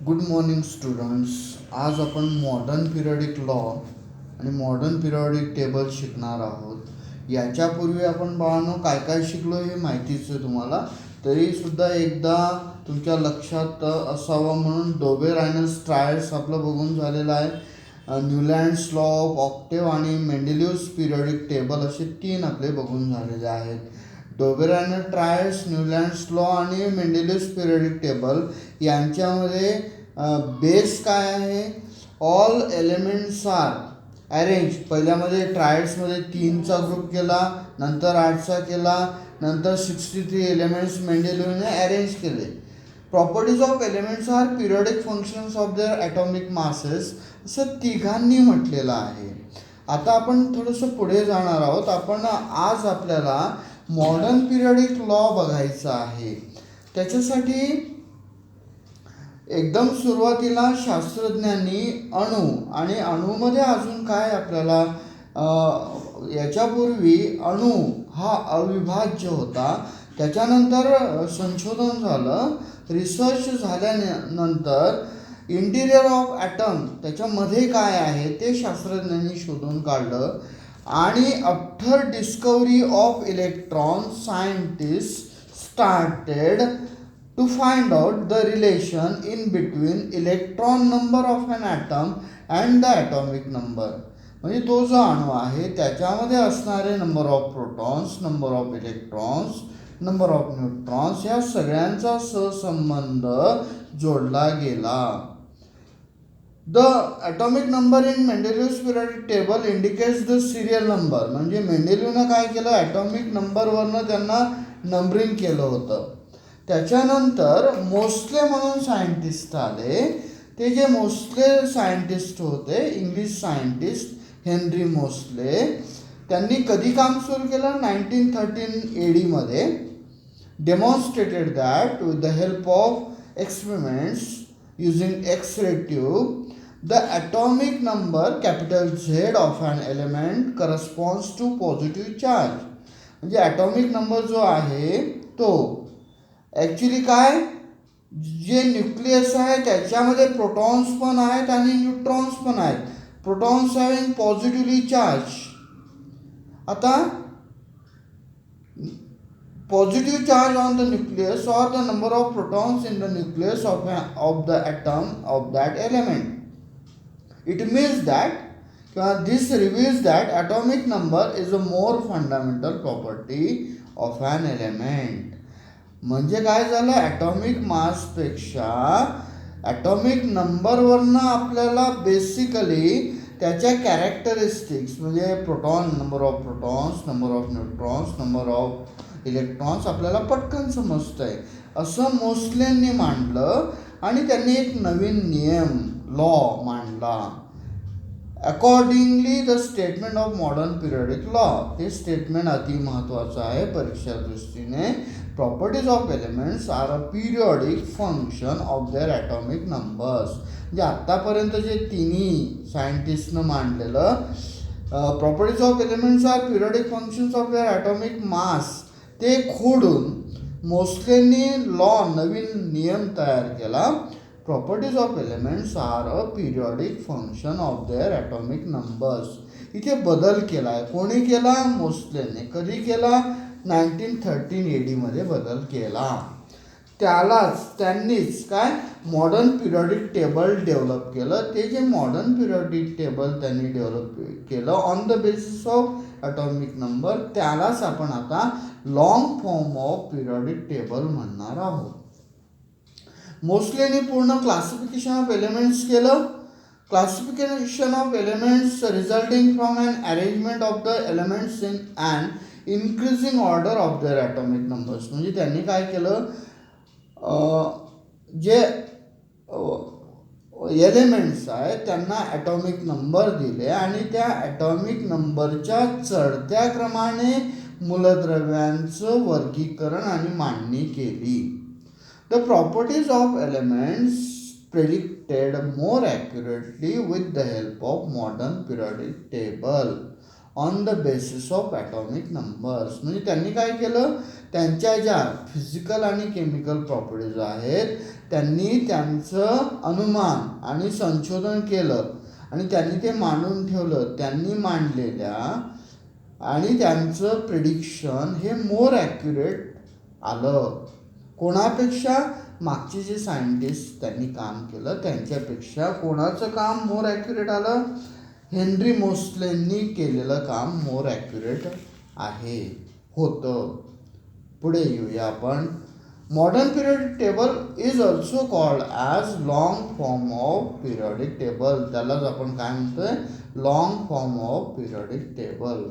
Good morning students. आज आपण modern periodic law आणि मॉडर्न पिरियडिक टेबल शिकणार आहोत. याच्यापूर्वी आपण बाळांनो काय काय शिकलो हे माहितीच आहे तुम्हाला, तरीसुद्धा एकदा तुमच्या लक्षात असावं म्हणून डोबेरायनस ट्रायड्स आपलं बघून झालेलं आहे. न्यूलँड्स लॉ ऑफ ऑक्टेव्ह आणि मेंडेलिव्हज पिरियडिक टेबल असे 3 आपले बघून झालेले आहेत. डोबेरायनस ट्रायड्स, न्यूलँड्स लॉ आणि मेंडेलिव्हज पिरियडिक टेबल यांच्यामध्ये बेस काय आहे? All elements are arrange. पहिल्यामध्ये ट्रायड्समध्ये 3चा ग्रुप केला, नंतर 8चा केला, नंतर 63 एलिमेंट्स मेंडेलिव्हने अरेंज केले. Properties of elements are periodic functions of their atomic masses असं तिघांनी म्हटलेलं आहे. आता आपण थोडंसं पुढे जाणार आहोत. आपण आज आपल्याला मॉडर्न पिरियडिक लॉ बघायचा आहे. त्याच्यासाठी एकदम सुरुवातीला शास्त्रज्ञांनी अणू आणि अणूमध्ये अजून काय आपल्याला याच्यापूर्वी अणू हा अविभाज्य होता. त्याच्यानंतर संशोधन झालं, रिसर्च झाल्यानंतर इंटिरियर ऑफ ॲटम त्याच्यामध्ये काय आहे ते शास्त्रज्ञांनी शोधून काढलं. आणि after discovery of electron scientist started to find out the relation in between electron number of an atom and the atomic number. म्हणजे तो जो अणू आहे त्याच्यामध्ये असणारे number of protons, number of electrons, number of neutrons या सगळ्यांचा सहसंबंध जोडला गेला. The atomic number in Mendeleev's periodic table indicates the serial number. म्हणजे मेंडेलिव्हनं काय केलं, ॲटॉमिक नंबरवरनं त्यांना नंबरिंग केलं होतं. त्याच्यानंतर मोस्ले म्हणून सायंटिस्ट आले. ते जे मोस्ले सायंटिस्ट होते, इंग्लिश सायंटिस्ट हेनरी मोस्ले, त्यांनी कधी काम सुरू केलं? 1913 AD मध्ये. Demonstrated that with the help of experiments using X-ray tube the atomic number capital Z of an element corresponds to positive charge. म्हणजे ॲटॉमिक नंबर जो आहे तो ॲक्च्युली काय, जे न्यूक्लियस आहे त्याच्यामध्ये प्रोटॉन्स पण आहेत आणि न्यूट्रॉन्स पण आहेत. Protons having positively charge. आता positive charge on the nucleus or the number of protons in the nucleus of the atom of that element. It means that this reveals that atomic number is a more fundamental property of an element. म्हणजे काय झालं, atomic मासपेक्षा atomic नंबरवरनं आपल्याला basically त्याच्या characteristics म्हणजे proton, number of protons, number of neutrons, number of electrons आपल्याला पटकन समजतं आहे असं मोस्लेंनी मांडलं. आणि त्यांनी एक नवीन नियम लॉ मांडला. Accordingly the statement of modern periodic law. हे स्टेटमेंट अति महत्त्वाचं आहे परीक्षा दृष्टीने. Properties of elements are a periodic function of their atomic numbers. म्हणजे आत्तापर्यंत जे तिन्ही सायंटिस्टनं मांडलेलं properties of elements are periodic functions of their atomic mass ते खोडून मोस्लेंनी लॉ नवीन नियम तयार केला. Properties of elements are a periodic function of their atomic numbers. इथे बदल केला आहे. कोणी केला? मोस्लेने. कधी केला? 1913 AD मध्ये बदल केला. त्यांनीच काय मॉडर्न पिरियडिक टेबल डेव्हलप केलं. ते जे मॉडर्न पिरियडिक टेबल त्यांनी डेव्हलप केलं on the basis of atomic number, त्यालाच आपण आता long form of periodic table म्हणणार आहोत. मोस्लेने पूर्ण क्लासिफिकेशन ऑफ एलिमेंट्स केलं. Classification of elements resulting from an arrangement of the elements in an increasing order of their atomic numbers. म्हणजे त्यांनी काय केलं, जे एलिमेंट्स आहेत त्यांना ॲटॉमिक नंबर दिले आणि त्या ॲटॉमिक नंबरच्या चढत्या क्रमाने मूलद्रव्यांचं वर्गीकरण आणि मांडणी केली. The properties of elements predicted more accurately with the help of modern periodic table on the basis of atomic numbers. म्हणजे त्यांनी काय केलं, त्यांच्या ज्या फिजिकल आणि केमिकल प्रॉपर्टीज आहेत त्यांनी त्यांचं अनुमान आणि संशोधन केलं आणि त्यांनी ते मांडून ठेवलं. त्यांनी मांडलेल्या आणि त्यांचं प्रिडिक्शन हे मोर ॲक्युरेट आलं. कोणापेक्षा? मागचे जे सायंटिस्ट त्यांनी काम केलं त्यांच्यापेक्षा कोणाचं काम मोर ॲक्युरेट आलं? हेनरी मोसलेंनी केलेलं काम मोर ॲक्युरेट होतं. पुढे येऊया आपण. Modern periodic table is also called as long form of periodic table. त्यालाच आपण काय म्हणतोय? Long form of periodic table.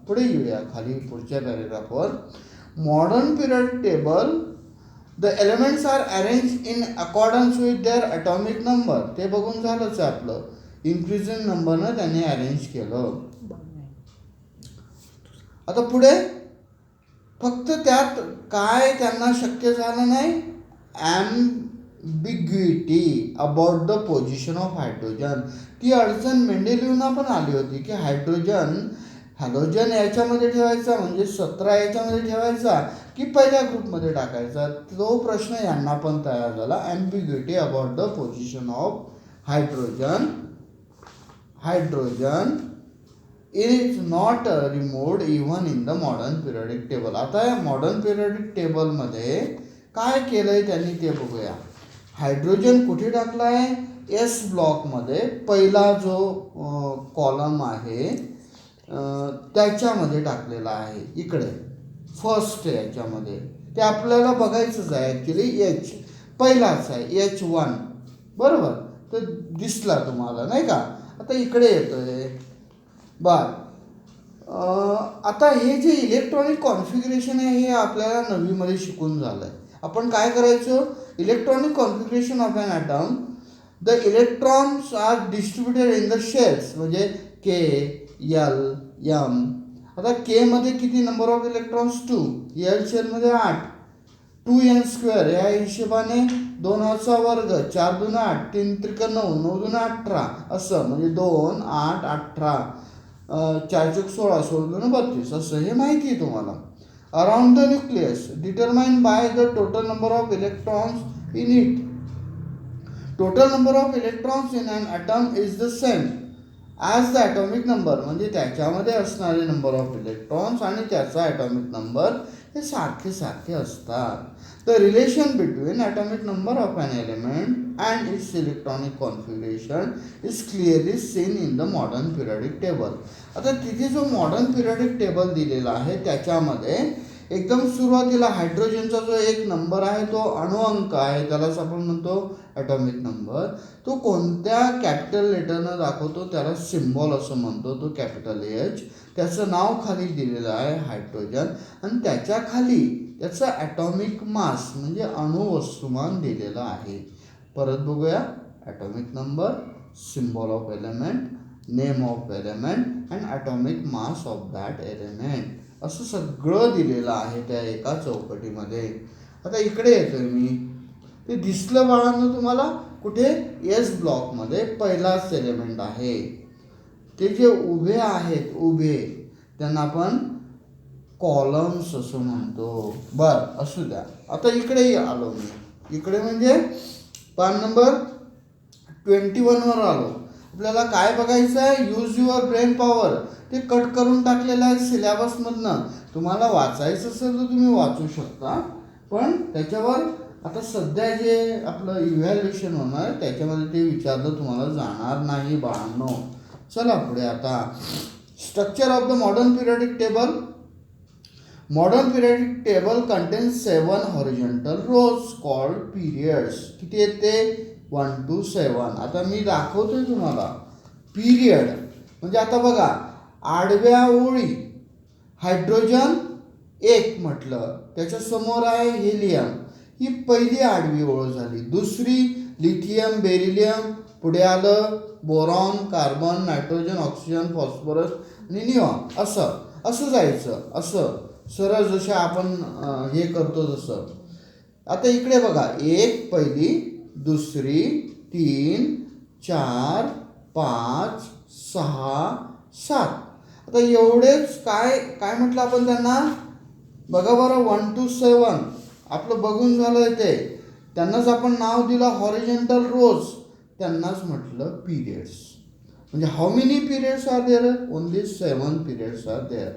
पुढे येऊया खाली पुढच्या पॅरेग्राफवर. Modern periodic table the elements are arrange in accordance with their atomic number. ते बघून झालंच आहे आपलं. इन्क्रीजिंग नंबरनं त्यांनी अरेंज केलं. आता पुढे फक्त त्यात काय त्यांना शक्य झालं नाही? Ambiguity about the position of hydrogen. ती अडचण मेंडेलिव्हना पण आली होती की हॅलोजन याच्यामध्ये ठेवायचा म्हणजे 17 याच्यामध्ये ठेवायचा की पहिल्या ग्रुपमध्ये टाकायचा. तो प्रश्न यांना पण तयार झाला. Ambiguity about the position of hydrogen is not removed even in the modern periodic table. आता या मॉडर्न पिरियडिक टेबलमध्ये काय केलं आहे त्यांनी ते बघूया. हायड्रोजन कुठे टाकला आहे? एस ब्लॉकमध्ये पहिला जो कॉलम आहे त्याच्यामध्ये टाकलेला आहे. इकडे फर्स्ट याच्यामध्ये ते आपल्याला बघायचंच आहे. ॲक्च्युली एच पहिलाच आहे, H1 बरोबर. तर दिसला तुम्हाला नाही का? आता इकडे येतोय. आता हे जे इलेक्ट्रॉनिक कॉन्फिगरेशन आहे हे आपल्याला 9वीमध्ये शिकून झालं आहे. आपण काय करायचो? Electronic configuration of an atom. The electrons are distributed in the shells म्हणजे K, L, M. आता K मध्ये किती नंबर ऑफ इलेक्ट्रॉन्स? 2. L शेलमध्ये 8. 2n² या हिशोबाने 2चा वर्ग 4 2 8 3 त्रिक 9 9 2 18 असं म्हणजे 2 8 18 4 चौक 16 16 2 32 असं हे माहिती आहे तुम्हाला. Around the nucleus determined by the total number of electrons in it. Total number of electrons in an atom is the same as the atomic number. म्हणजे त्याच्यामध्ये असणारे नंबर ऑफ इलेक्ट्रॉन्स आणि त्याचा ॲटॉमिक नंबर हे सारखे सारखे असतात. The relation between atomic number of an element and its electronic configuration is clearly seen in the modern periodic table. आता तिथे जो मॉडर्न पिरियडिक टेबल दिलेला आहे त्याच्यामध्ये एकदम सुरुवातीला हायड्रोजनचा जो एक नंबर आहे तो अणुअंक आहे, त्यालाच आपण म्हणतो ॲटॉमिक नंबर. तो कोणत्या कॅपिटल लेटरनं दाखवतो त्याला सिम्बॉल असं म्हणतो, तो कॅपिटल H. त्याचं नाव खाली दिलेलं आहे हायड्रोजन आणि त्याच्या खाली त्याचं ॲटॉमिक मास म्हणजे अणुवस्तुमान दिलेलं आहे. परत बघूया. Atomic number, symbol of element, name of element and atomic mass of that element असं सगळं दिलेलं आहे त्या एका चौकटीमध्ये. आता इकडे येतोय मी. ते दिसलं बाळांनो तुम्हाला कुठे? एस ब्लॉकमध्ये पहिलाच एलिमेंट आहे. ते जे उभे आहेत उभे त्यांना आपण कॉलम्स असं म्हणतो. असू द्या. आता इकडे आलो मी. इकडे म्हणजे पान नंबर 21वर आलो. आपल्याला काय बघायचं आहे? Use your brain power. ते कट करून टाकलेलं आहे सिलेबसमधनं. तुम्हाला वाचायचं असेल तर तुम्ही वाचू शकता, पण त्याच्यावर आता सध्या जे आपलं इव्हॅल्युएशन होणार त्याच्यामध्ये ते विचारलं तुम्हाला जाणार नाही बाळांनो. चला पुढे. आता structure of the modern periodic table. Modern periodic table contains 7 horizontal rows called periods. किती आहेत ते? 1 to 7. आता मी दाखवतोय तुम्हाला. पिरियड म्हणजे आता बघा आडव्या ओळी हायड्रोजन 1 म्हटलं, त्याच्यासमोर आहे हेलियम, ही पहिली आडवी ओळ झाली. दुसरी लिथियम, बेरिलियम, पुढे आलं boron, carbon, nitrogen, oxygen, phosphorus आणि निऑन. असं जायचं असं सरळ जशा आपण हे करतो तसं. आता इकडे बघा 1 पहिली, दुसरी, 3, 4, 5, 6, 7. आता एवढेच काय म्हटलं आपण त्यांना? बघा बरं 1 to 7 आपलं बघून झालं ते, त्यांनाच आपण नाव दिलं हॉरिझॉन्टल रोज, त्यांनाच म्हटलं पिरियड्स. म्हणजे how many periods are there? Only 7 periods are there.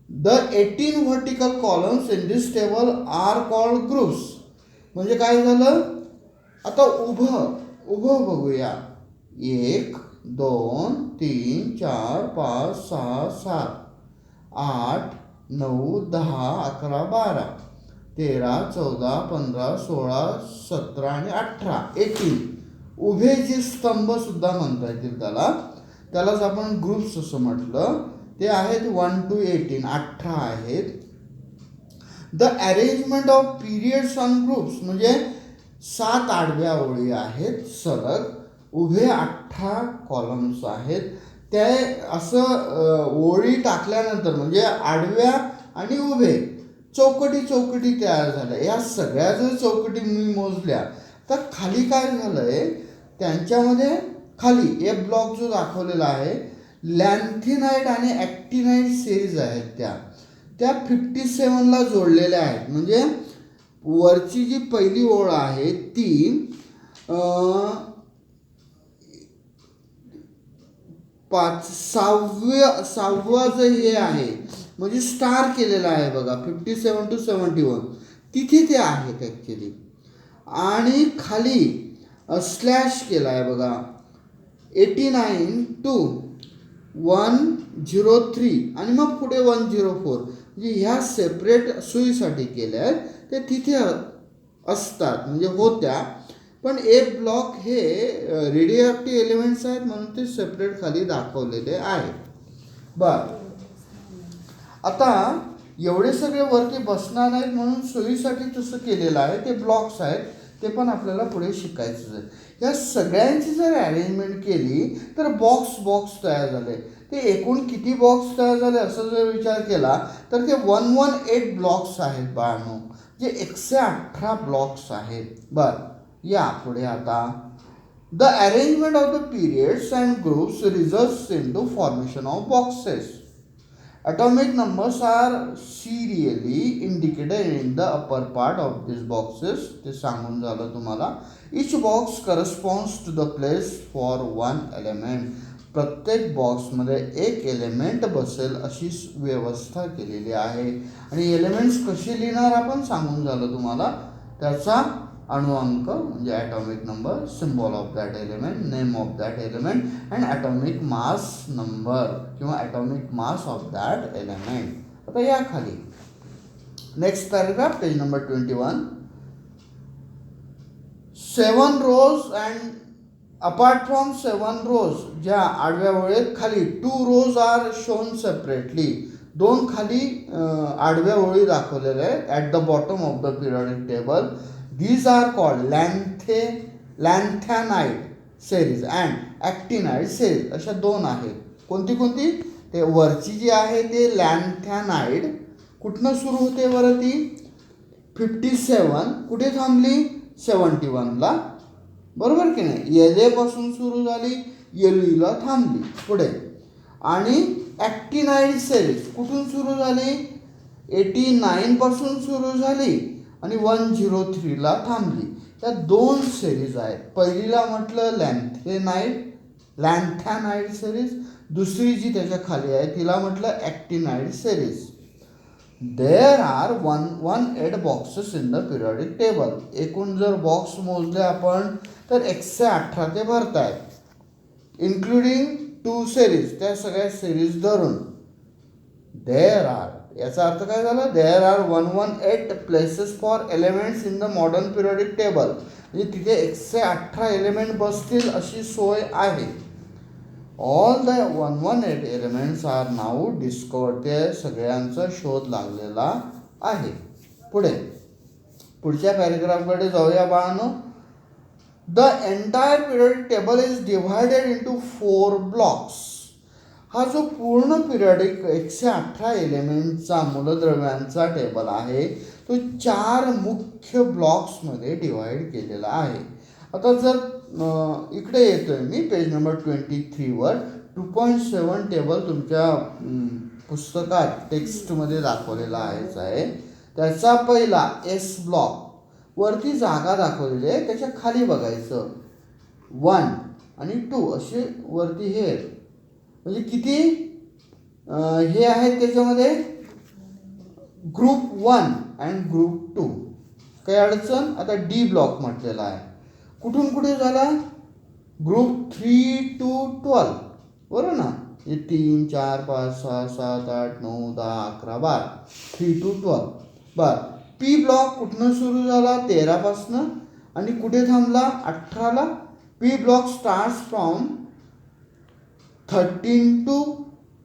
The 18 vertical columns in this table are called groups. म्हणजे काय झालं, आता उभं बघूया. 1 2 3 4 5 6 7 8 9 10 11 12 13 14 15 16 17 आणि 18 18 उभे जे स्तंभ सुद्धा म्हणता येतील त्यालाच आपण ग्रुप्स असं म्हटलं. ते आहेत 1 to 18 18 आहेत. The arrangement of periods on groups म्हणजे 7 आडव्या ओळी आहेत सलग, उभे 18 कॉलम्स आहेत. ते असं ओळी टाकल्यानंतर म्हणजे आडव्या आणि उभे चौकटी तयार झाल्या. या सगळ्या जर चौकटी मी मोजल्या तर खाली काय झालंय, त्यांच्यामध्ये खाली ए ब्लॉक जो दाखवलेला आहे, लॅन्थिनाइट आणि ॲक्टिनाइट सिरीज आहेत, त्या 57ला जोडलेल्या आहेत. म्हणजे वरची जी पहिली ओळ आहे ती 6वा जे हे आहे म्हणजे स्टार केलेला आहे बघा 57 to 71 तिथे ते आहेत ॲक्च्युली. आणि खाली स्लॅश केला आहे बघा 89 to 103 आणि मग पुढे 104. म्हणजे ह्या सेपरेट सुईसाठी केल्या आहेत, ते तिथे असतात म्हणजे होत्या. पण एक ब्लॉक हे रेडिओ ॲक्टिव्ह एलिमेंट्स आहेत म्हणून ते सेपरेट खाली दाखवलेले आहे. बरं, आता एवढे सगळे वरती बसणार नाहीत म्हणून सोयीसाठी तसं केलेलं आहे. ते ब्लॉक्स आहेत, ते पण आपल्याला पुढे शिकायचं आहे. या सगळ्यांची जर अरेंजमेंट केली तर बॉक्स तयार झाले. ते एकूण किती बॉक्स तयार झाले असं जर विचार केला तर ते 118 ब्लॉक्स आहेत बाळांनो, जे 118 ब्लॉक्स आहेत. बरं, या पुढे आता. The arrangement of the periods and groups results into formation of boxes. Atomic numbers are serially indicated in the upper part of these boxes. ते सांगून झालं तुम्हाला. Each box corresponds to the place for one element. प्रत्येक बॉक्समध्ये एक element बसेल अशी व्यवस्था केलेली आहे. आणि एलिमेंट्स कशी लिहिणार आपण सांगून झालं तुम्हाला. त्याचा अणुअंक म्हणजे atomic number, symbol of that element, name of that element and atomic mass number किंवा atomic mass of that element. आता या खाली next paragraph page number 21. 7 rows and apart from 7 rows ज्या आडव्या ओळीत खाली 2 रोज आर शोन सेपरेटली. 2 खाली आडव्या ओळी दाखवलेल्या आहेत at the bottom of the periodic table. These are called lanthanide series and actinide series. अशा 2 आहेत. कोणती? ते वरची जी आहे ते लॅन्थॅनाइड कुठनं सुरू होते बरं ती 57 कुठे थांबली 71ला, बरोबर की नाही. येलेपासून सुरू झाली, येलूला थांबली पुढे. आणि ॲक्टिनाइड सिरीज कुठून सुरू झाली 89 पासून सुरू झाली आणि 103ला थांबली. त्या 2 सिरीज आहेत. पहिलीला म्हटलं लॅन्थॅनाइड सिरीज, दुसरी जी त्याच्या खाली आहे तिला म्हटलं actinide series. There are 118 boxes in the periodic table. एकूण जर बॉक्स मोजले आपण तर 118 ते भरत आहेत, इन्क्लुडिंग 2 सिरीज, त्या सगळ्या सिरीज धरून. देअर आर याचा अर्थ काय झाला, there are 118 places for elements in the modern periodic table. म्हणजे तिथे 118 एलिमेंट बसतील अशी सोय आहे. All the 118 elements are now discovered. ते सगळ्यांचा शोध लागलेला आहे. पुढच्या पॅरेग्राफकडे जाऊया बाळांनो. The entire periodic table is divided into 4 blocks. हा जो पूर्ण पिरियडिक 118 एलिमेंटचा मूलद्रव्यांचा टेबल आहे तो 4 मुख्य ब्लॉक्समध्ये डिवाइड केलेला आहे. आता जर इकडे येतोय मी पेज नंबर 23वर 2.7 टेबल तुमच्या पुस्तकात टेक्स्टमध्ये दाखवलेला आहे. त्याचा पहिला एस ब्लॉक वरती जागा दाखवलेली आहे, त्याच्या खाली बघायचं 1 आणि 2 असे वरती हे आहेत. म्हणजे किती हे आहेत त्याच्यामध्ये, ग्रुप 1 अँड ग्रुप 2. काही अडचण. आता डी ब्लॉक म्हटलेला आहे, कुठून कुठे झाला, ग्रुप 3 to 12 बरोबर ना. हे 3 4 5 6 7 8 9 10 11 12 3 to 12. बरं, पी ब्लॉक कुठनं सुरू झाला, 13 पासनं आणि कुठे थांबला, 18ला. P block starts from 13 to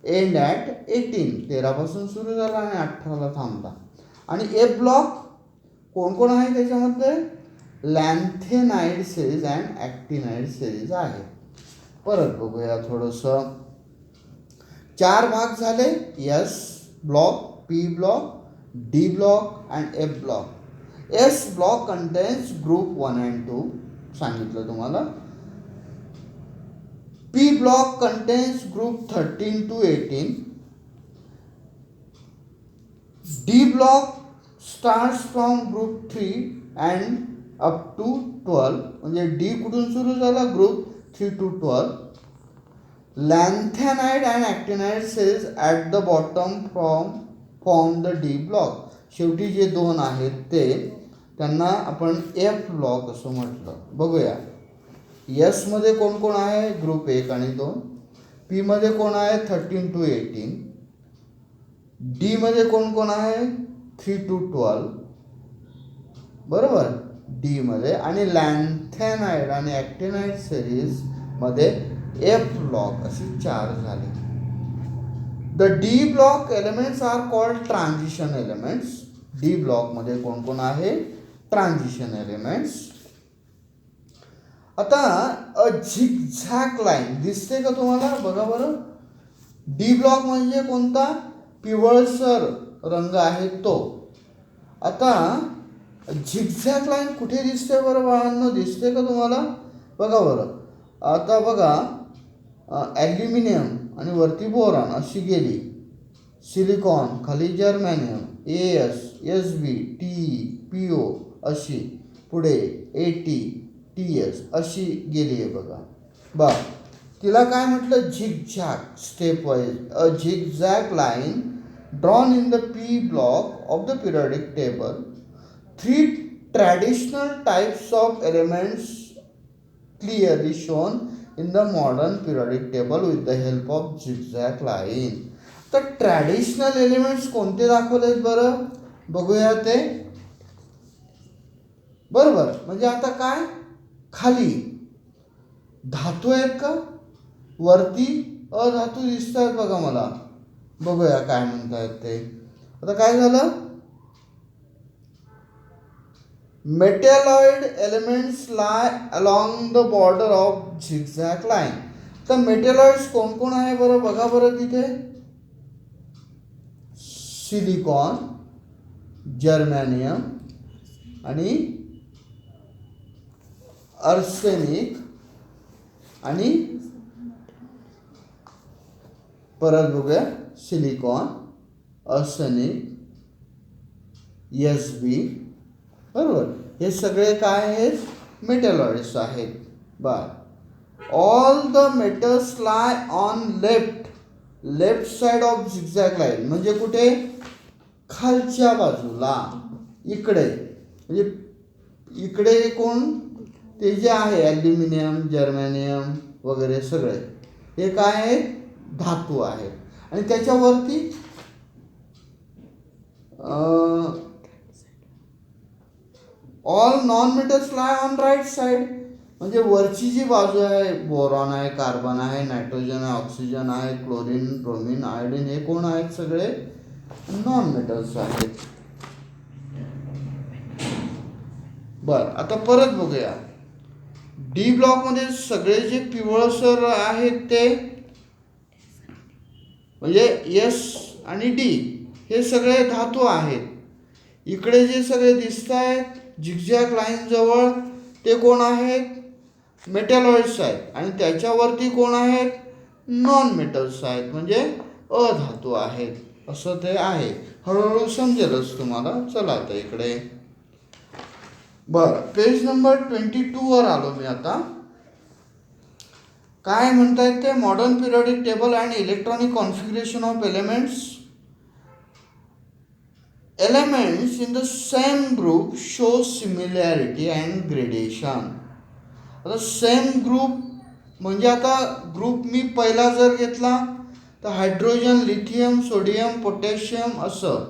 end at 18. 13 पासून सुरू झाला आणि 18ला थांबला. आणि एफ ब्लॉक कोण कोण आहे त्याच्यामध्ये, lanthanide series and actinide series आहे. परत बघूया थोडंसं. 4 भाग झाले, S block, P block, D block and F block. S block contains group 1 and 2 सांगितलं तुम्हाला. P block contains group 13 to 18. D block starts from group 3 and up to 12. म्हणजे D कुठून सुरू झाला, group 3 to 12. Lanthanide and actinide cells at the bottom form the d block. शेवटी जे 2 आहेत त्यांना आपण एफ ब्लॉक असं म्हटलं. बघूया, एसमध्ये कोण कोण आहे, ग्रुप 1 आणि 2. पीमध्ये कोण आहे, 13 to 18. डीमध्ये कोण कोण आहे, 3 to 12 बरोबर, डीमध्ये. आणि लॅन्थेनाइड आणि ॲक्टिनाइड सिरीजमध्ये एफ ब्लॉक अशी 4 झाले. The d block elements are called transition elements. D ब्लॉकमध्ये कोण कोण आहे, ट्रान्झिशन एलिमेंट्स. आता अ झिगझॅग लाईन दिसते का तुम्हाला, बघा बरं. डी ब्लॉक म्हणजे कोणता, पिवळसर रंग आहे तो. आता झिगझॅग लाईन कुठे दिसते बरं बाळांनो, दिसते का तुम्हाला, बघा बरं. आता बघा, ॲल्युमिनियम आणि वरती बोरॉन अशी गेली, सिलिकॉन खाली जर्मॅनियम, एस, एस बी, टी, पी ओ अशी, पुढे ए टी, टी एस अशी गेली आहे बघा. बरं, तिला काय म्हटलं, zigzag step wise. A zigzag line drawn in the P block of the periodic table. 3 traditional types of elements clearly shown in the modern periodic table with the help of zigzag line. तर traditional elements कोणते दाखवलेत बरं, बघूया ते. बरोबर, म्हणजे आता काय, खाली धातू आहेत का, वरती अधातू दिसत आहेत बघा मला. बघूया काय म्हणतायत ते. आता काय झालं, metalloid elements lie along the border of zigzag line. तर मेटॅलॉइड्स कोण कोण आहे बरं, बघा बरं तिथे, सिलिकॉन, जर्मॅनियम आणि आर्सेनिक आणि परत बघूया, सिलिकॉन, आर्सेनिक, एस बी बरोबर. हे सगळे काय आहेत, मेटॅलॉइड्स आहेत. बर, all the metals lie on left side of zigzag line. म्हणजे कुठे, खालच्या बाजूला, इकडे. म्हणजे इकडे कोण, ते जे आहे ॲल्युमिनियम, जर्मॅनियम वगैरे सगळे हे काय आहेत, धातू आहेत. आणि त्याच्यावरती all non metals lie on right side. म्हणजे वरची जी बाजू आहे, बोरॉन आहे, कार्बन आहे, नायट्रोजन आहे, ऑक्सिजन आहे, क्लोरीन, ब्रोमीन, आयोडीन, हे कोण आहेत, सगळे नॉन मेटल्स आहेत. बर, आता परत बघूया. डी ब्लॉकमध्ये सगळे जे पिवळसर आहेत ते, म्हणजे एस आणि डी हे सगळे धातू आहेत. इकडे जे सगळे दिसत आहेत झिगझॅग लाईन जवळ ते कोण आहेत, मेटॅलॉइड्स आहेत. आणि त्याच्यावरती कोण आहेत, नॉन मेटल्स आहेत, म्हणजे अधातू आहेत, असं ते आहे. हळूहळू समजेलच तुम्हाला. चला आता इकडे बरं, पेज नंबर 22 वर आलो मी आता. काय म्हणतायत ते, modern periodic table and electronic configuration of elements in the same group show similarity and gradation. आता सेम ग्रुप म्हणजे आता ग्रुप मी पहिला जर घेतला तर हायड्रोजन, लिथियम, सोडियम, पोटॅशियम असं.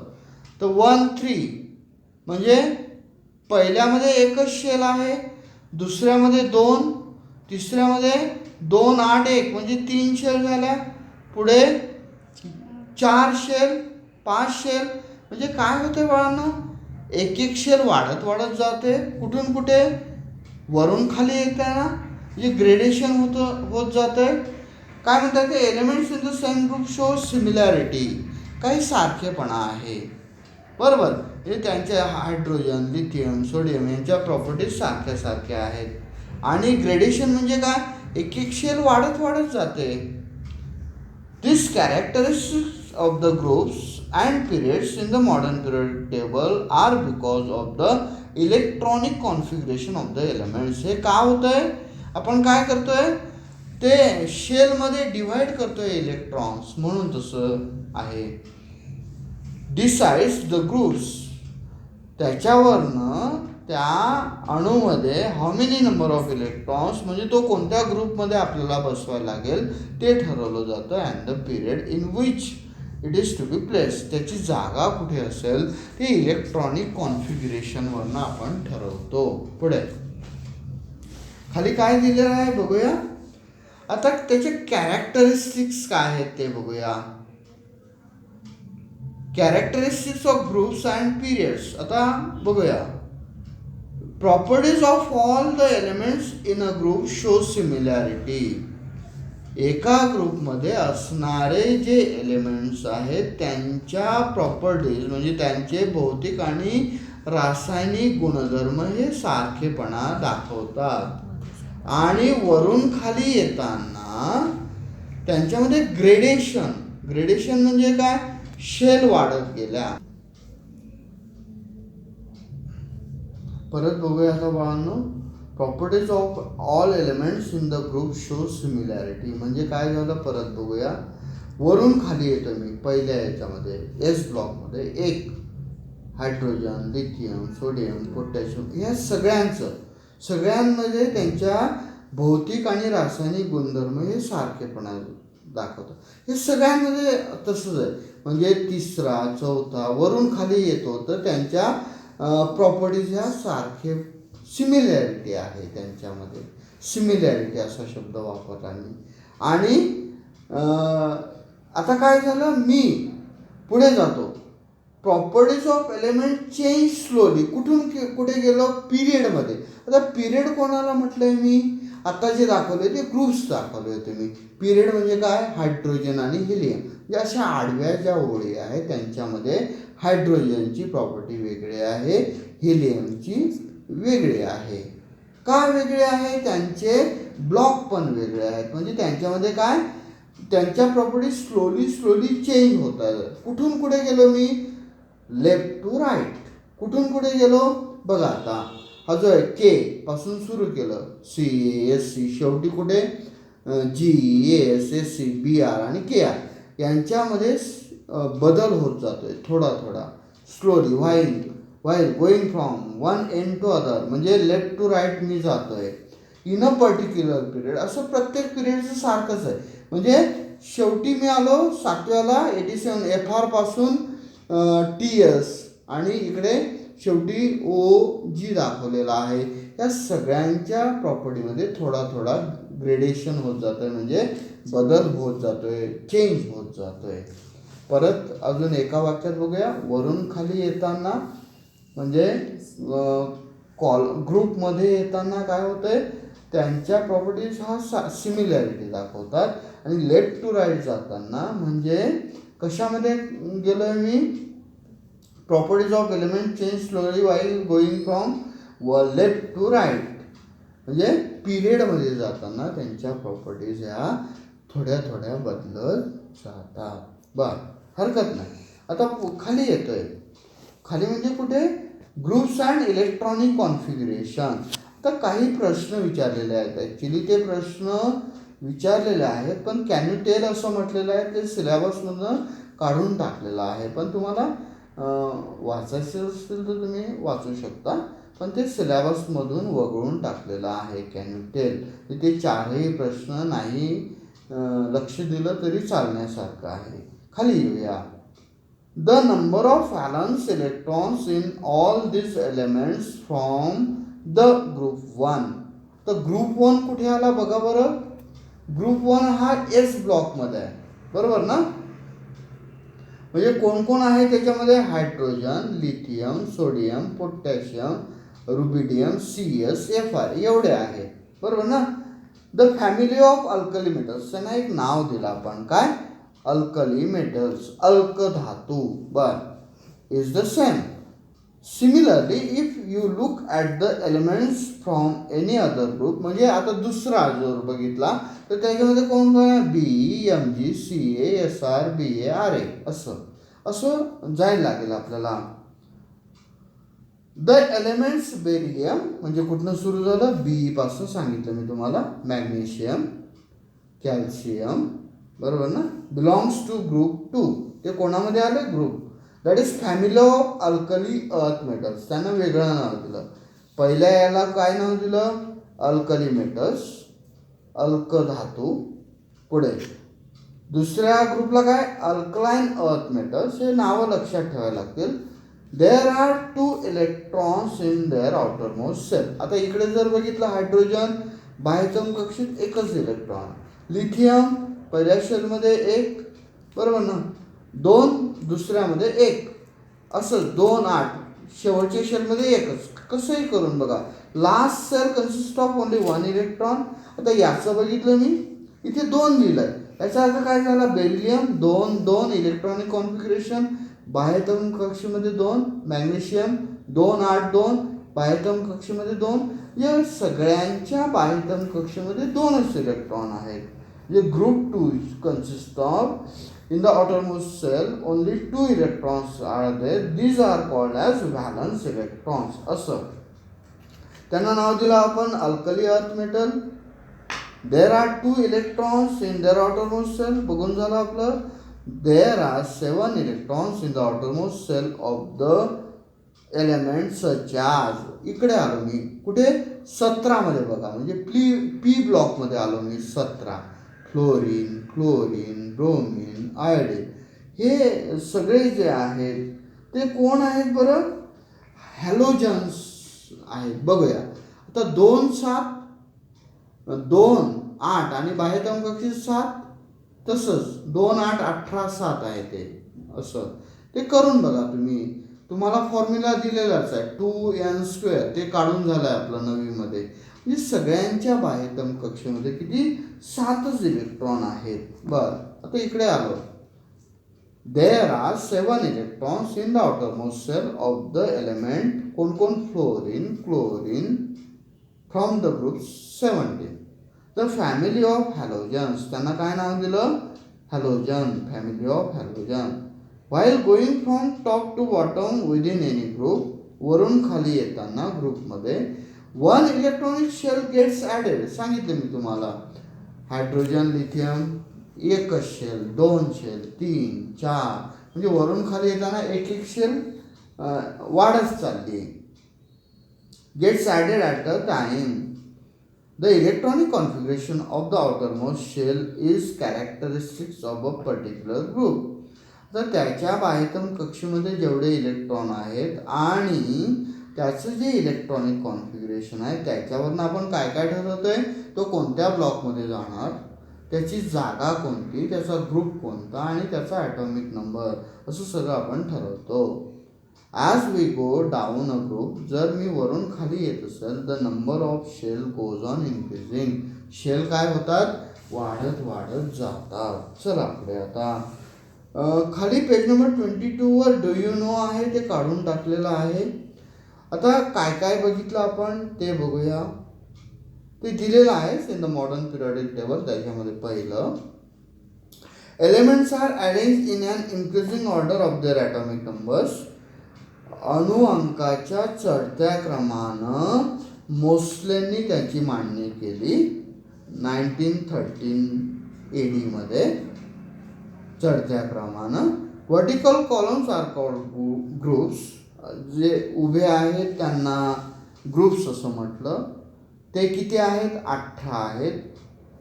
तर 1, 3 म्हणजे पहिल्यामध्ये एकच शेल आहे, दुसऱ्यामध्ये 2, तिसऱ्यामध्ये 2, 8, 1 म्हणजे 3 शेल झाल्या. पुढे 4 शेल, 5 शेल म्हणजे काय होते बाळांनो, एक एक शेल वाढत वाढत जाते. कुठून कुठे, वरून खाली येते ना, म्हणजे ग्रेडेशन होत जाते. काय म्हणतात ते, elements in the same group show similarity, काही सारखेपणा आहे. बरोबर, हे त्यांचे हायड्रोजन, लिथियम, सोडियम यांच्या प्रॉपर्टीज सारख्या आहेत. आणि ग्रेडेशन म्हणजे काय, एक एक शेल वाढत वाढत जाते. This characteristics of the groups and periods in the modern period table are because of the electronic configuration of the elements. हे का होतंय, आपण काय करतोय, ते शेलमध्ये डिव्हाइड करतोय इलेक्ट्रॉन्स, म्हणून तसं आहे. डिसाइड्स द ग्रुप्स, त्याच्यावरनं त्या अणूमध्ये how many number of electrons म्हणजे तो कोणत्या ग्रुपमध्ये आपल्याला बसवायला लागेल ते ठरवलं जातं. And the period in which it is to be place, त्याची जागा कुठे असेल ते इलेक्ट्रॉनिक कॉन्फिगरेशनवरनं आपण ठरवतो. पुढे खाली काय दिलेलं आहे बघूया. आता त्याचे कॅरेक्टरिस्टिक्स काय आहेत ते बघूया. Characteristics of groups and periods. आता बघूया. Properties of all the elements in a group show similarity. एका ग्रुपमध्ये असणारे जे एलिमेंट्स आहेत त्यांच्या प्रॉपर्टीज म्हणजे त्यांचे भौतिक आणि रासायनिक गुणधर्म हे सारखेपणा दाखवतात. आणि वरून खाली येताना त्यांच्यामध्ये ग्रेडेशन म्हणजे काय, शेल वाढत गेल्या. परत बघूया आता बाळांनो. Properties of all elements in the group show similarity म्हणजे काय झालं, परत बघूया. वरून खाली येतो मी पहिल्या याच्यामध्ये एस ब्लॉकमध्ये. एक हायड्रोजन, लिथियम, सोडियम, पोटॅशियम या सगळ्यांमध्ये त्यांच्या भौतिक आणि रासायनिक गुणधर्म हे सारखेपणा दाखवतात. हे सगळ्यांमध्ये तसंच आहे. म्हणजे तिसरा, चौथा वरून खाली येतो तर त्यांच्या प्रॉपर्टीज ह्या सिमिलॅरिटी आहे त्यांच्यामध्ये. सिमिलॅरिटी असा शब्द वापरला मी. आणि आता काय झालं, मी पुढे जातो. Properties of element change slowly. कुठून कुठे गेलो, पिरियडमध्ये. आता पिरियड कोणाला म्हटलंय मी, आता जे दाखवले ते ग्रुप्स दाखवले होते मी. पिरियड म्हणजे काय, हायड्रोजन आणि हिलियम या अशा आडव्या ज्या ओळी आहेत त्यांच्यामध्ये हायड्रोजनची प्रॉपर्टी वेगळी आहे, हिलियमची वेगळी आहे. का वेगळे आहे, त्यांचे ब्लॉक पण वेगळे आहेत. म्हणजे त्यांच्यामध्ये काय, त्यांच्या प्रॉपर्टी स्लोली चेंज होतात. कुठून कुठे गेलो मी, लेफ्ट टू राईट. कुठून कुठे गेलो बघा. आता हा जो आहे के पासून सुरू केलं, CASC शेवटी कुठे GASSC BR आणि KR यांच्यामध्ये बदल होत जातोय थोडा slowly. While going from one end to other म्हणजे लेफ्ट टू राईट मी जातोय इन अ पर्टिक्युलर पिरियड. असं प्रत्येक पिरियडचं सारखंच आहे. म्हणजे शेवटी मी आलो 7व्याला 87 FR पासून TS आणि इकडे शेवटी OG दाखवलेला आहे. या सगळ्यांच्या प्रॉपर्टीमध्ये थोडा ग्रेडेशन होत जातोय म्हणजे बदल होत जातोय, चेंज होत जातोय. परत अजून एका वाक्यात बघूया. वरून खाली येताना म्हणजे ग्रुपमध्ये येताना काय होतंय, त्यांच्या प्रॉपर्टीज हा सिमिलॅरिटी दाखवतात. आणि लेफ्ट टू राईट जाताना म्हणजे कशामध्ये गेलोय मी, properties of element change slowly while going from left to right म्हणजे पिरियडमध्ये जाताना त्यांच्या प्रॉपर्टीज ह्या थोड्या बदलत जातात. बर, हरकत नाही. आता खाली येतोय, खाली म्हणजे कुठे, ग्रुप्स अँड इलेक्ट्रॉनिक कॉन्फिगरेशन. तर काही प्रश्न विचारलेले आहेत. ॲक्च्युली ते प्रश्न विचारलेले आहेत, पण कॅन यू टेल असं म्हटलेलं आहे, ते सिलेबसमधून काढून टाकलेलं आहे. पण तुम्हाला वाचायचं असेल तर तुम्ही वाचू शकता, पण ते सिलेबसमधून वगळून टाकलेलं आहे कॅन यू टेल. ते चारही प्रश्न नाही लक्ष दिलं तरी चालण्यासारखं आहे. खाली येऊया. The number of valence electrons in all this elements from the group 1. तर ग्रुप 1 कुठे आला बघा बरं. ग्रुप 1 हा एस ब्लॉकमध्ये आहे, बरोबर ना. म्हणजे कोण कोण आहे त्याच्यामध्ये, hydrogen, lithium, sodium, potassium, rubidium, CsFr एवढे आहेत, बरोबर ना. The family of alkali metals, त्यांना एक नाव दिलं आपण, काय, अल्कली मेटल्स, अल्क धातू, बर, is the same. Similarly if you look at the elements from any other group, म्हणजे आता दुसरा जर बघितला तर त्याच्यामध्ये कोण कोण, Be, Mg, Ca, Sr, Ba, Ra, असं जायला लागेल आपल्याला. द एलिमेंट्स बेरिलियम म्हणजे कुठनं सुरू झालं, बी पासून सांगितलं मी तुम्हाला, मॅग्नेशियम, कॅल्शियम, बरोबर ना, बिलॉंग्स टू ग्रुप 2. ते कोणामध्ये आले, group, that is family of alkali earth metals. त्यांना वेगळं नाव दिलं. पहिल्या याला काय नाव दिलं, अल्कली मेटल्स, अल्क धातू. पुढे दुसऱ्या ग्रुपला काय, अल्कलाइन अर्थ मेटल्स. हे नावं लक्षात ठेवायला लागतील. There are 2 electrons in their outermost shell. आता इकडे जर बघितलं, हायड्रोजन बाह्यतम कक्षेत एकच इलेक्ट्रॉन, लिथियम पहिल्या शेलमध्ये 1, बरोबर ना, 2 दुसऱ्यामध्ये 1, असं 2, 8 शेवटच्या शेलमध्ये एकच. कसंही करून बघा. Last shell consist of only 1 electron. आता याचं बघितलं मी, इथे 2 लिहिलं आहे, याचा अर्थ काय झाला, बेरिलियम 2, 2 इलेक्ट्रॉनिक कॉन्फिगरेशन, बाह्यतम कक्षेमध्ये 2, मॅग्नेशियम 2, 8, 2 बाह्यतम कक्षेमध्ये 2. या सगळ्यांच्या बाह्यतम कक्षेमध्ये 2च इलेक्ट्रॉन आहेत. जे group 2 consist of in the outermost cell only 2 electrons are there. These are called as valence electrons. असं त्यांना नाव दिलं आपण, alkali earth metal. There are 2 electrons in there outermost cell. बघून झालं आपलं. देर are 7 electrons in the outermost cell of the element सच आज. इकडे आलो मी कुठे, 17 मध्ये बघा, म्हणजे पी ब्लॉकमध्ये आलो मी. 17 फ्लोरीन, क्लोरीन, ब्रोमीन, आयोडीन, हे सगळे जे आहेत ते कोण आहेत बरं, हॅलोजन्स आहेत. बघूया आता, 2, 7, 2, 8 आणि बाह्यतम कक्षेत 7, तसंच 2, 8, 18, 7 आहे ते. असं ते करून बघा तुम्ही. तुम्हाला फॉर्म्युला दिलेलाच आहे, 2n², ते काढून झालं आहे आपलं 9वी मध्ये. म्हणजे सगळ्यांच्या बाह्यतम कक्षेमध्ये किती, 7च इलेक्ट्रॉन आहेत. बरं, आता इकडे आलो. There are 7 electrons in the outermost cell of the element, कोण कोण, fluorine, chlorine, from the group 17. The family of halogens, त्यांना काय नाव दिलं, halogen, family of halogen. While going from top to bottom within any group, वरून खाली येताना ग्रुपमध्ये 1 इलेक्ट्रॉनिक शेल गेट्स ॲडेड. सांगितलं मी तुम्हाला, हायड्रोजन, लिथियम एकच शेल, 2 शेल, 3, 4, म्हणजे वरून खाली येताना एक एक शेल वाढत चालली. Gets added at the time. The electronic configuration of the outermost shell is characteristics of a particular group. तर त्याच्या बाह्यतम कक्षेमध्ये जेवढे इलेक्ट्रॉन आहेत आणि त्याचं जे इलेक्ट्रॉनिक कॉन्फिगरेशन आहे त्याच्यावरून आपण काय काय ठरवतोय, तो कोणत्या ब्लॉकमध्ये जाणार, त्याची जागा कोणती, त्याचा ग्रुप कोणता आणि त्याचा ॲटॉमिक नंबर, असं सगळं आपण ठरवतो. As we go down a group, जर मी वरून खाली येत असेल, the number of shell goes on increasing. Shell काय होतात, वाढत वाढत जातात. चला पुढे आता खाली page number 22 do you know आहे, ते काढून टाकलेलं आहे. आता काय काय बघितलं आपण ते बघूया. ते दिलेलं आहे in the modern periodic table. त्याच्यामध्ये पहिलं, elements are arrange in an increasing order of their atomic numbers. अणु अंकाच्या चढत्या क्रमानं मोस्लेंनी त्याची मांडणी केली 1913 AD मध्ये. चढत्या क्रमानं. Vertical columns are called groups. जे उभे आहेत त्यांना ग्रुप्स असं म्हटलं. ते किती आहेत? 18 आहेत.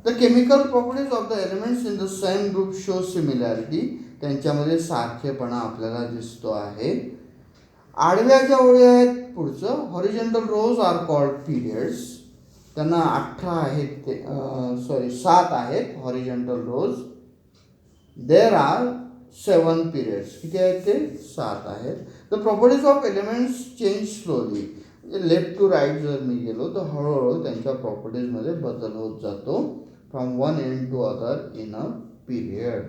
The chemical properties of the elements in the same group show similarity. त्यांच्यामध्ये सारखेपणा आपल्याला दिसतो आहे. आडव्या ज्या ओळी आहेत पुढचं horizontal rows are called periods. त्यांना 18 आहेत ते 7 आहेत horizontal rows. There are 7 periods. किती आहेत ते? 7 आहेत. The properties of elements change slowly. म्हणजे लेफ्ट टू राईट जर मी गेलो तर हळूहळू त्यांच्या प्रॉपर्टीजमध्ये बदल होत जातो from one end to other in a period.